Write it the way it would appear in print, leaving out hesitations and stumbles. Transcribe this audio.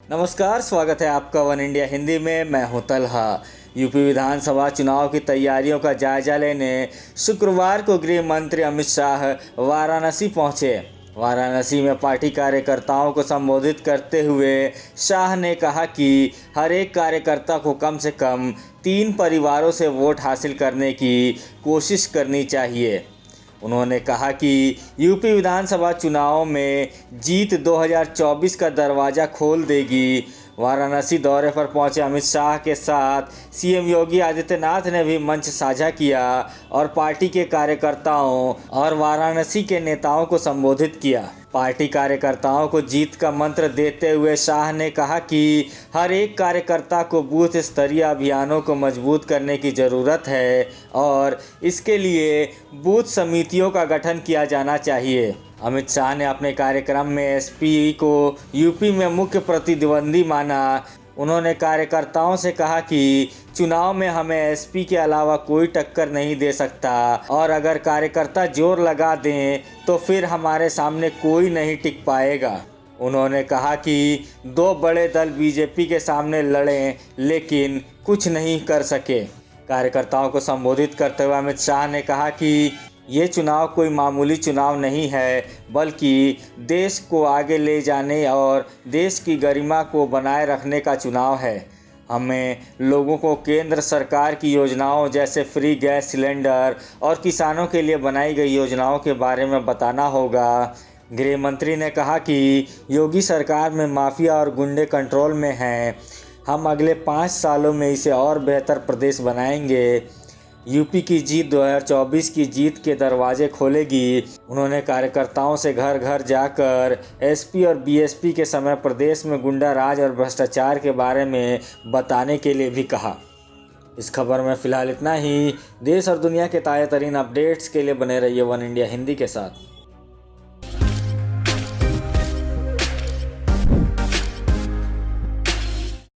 नमस्कार, स्वागत है आपका वन इंडिया हिंदी में। मैं हूं तलहा। यूपी विधानसभा चुनाव की तैयारियों का जायजा लेने शुक्रवार को गृह मंत्री अमित शाह वाराणसी पहुंचे। वाराणसी में पार्टी कार्यकर्ताओं को संबोधित करते हुए शाह ने कहा कि हर एक कार्यकर्ता को कम से कम 3 परिवारों से वोट हासिल करने की कोशिश करनी चाहिए। उन्होंने कहा कि यूपी विधानसभा चुनाव में जीत 2024 का दरवाज़ा खोल देगी। वाराणसी दौरे पर पहुंचे अमित शाह के साथ सीएम योगी आदित्यनाथ ने भी मंच साझा किया और पार्टी के कार्यकर्ताओं और वाराणसी के नेताओं को संबोधित किया। पार्टी कार्यकर्ताओं को जीत का मंत्र देते हुए शाह ने कहा कि हर एक कार्यकर्ता को बूथ स्तरीय अभियानों को मजबूत करने की ज़रूरत है और इसके लिए बूथ समितियों का गठन किया जाना चाहिए। अमित शाह ने अपने कार्यक्रम में एसपी को यूपी में मुख्य प्रतिद्वंदी माना। उन्होंने कार्यकर्ताओं से कहा कि चुनाव में हमें एसपी के अलावा कोई टक्कर नहीं दे सकता और अगर कार्यकर्ता जोर लगा दें तो फिर हमारे सामने कोई नहीं टिक पाएगा। उन्होंने कहा कि 2 बड़े दल बीजेपी के सामने लड़े लेकिन कुछ नहीं कर सके। कार्यकर्ताओं को संबोधित करते हुए अमित शाह ने कहा कि ये चुनाव कोई मामूली चुनाव नहीं है, बल्कि देश को आगे ले जाने और देश की गरिमा को बनाए रखने का चुनाव है। हमें लोगों को केंद्र सरकार की योजनाओं जैसे फ्री गैस सिलेंडर और किसानों के लिए बनाई गई योजनाओं के बारे में बताना होगा। गृह मंत्री ने कहा कि योगी सरकार में माफिया और गुंडे कंट्रोल में हैं। हम अगले 5 सालों में इसे और बेहतर प्रदेश बनाएंगे। यूपी की जीत 2024 की जीत के दरवाजे खोलेगी। उन्होंने कार्यकर्ताओं से घर घर जाकर एसपी और बीएसपी के समय प्रदेश में गुंडा राज और भ्रष्टाचार के बारे में बताने के लिए भी कहा। इस खबर में फ़िलहाल इतना ही। देश और दुनिया के ताज़ा तरीन अपडेट्स के लिए बने रहिए वन इंडिया हिंदी के साथ।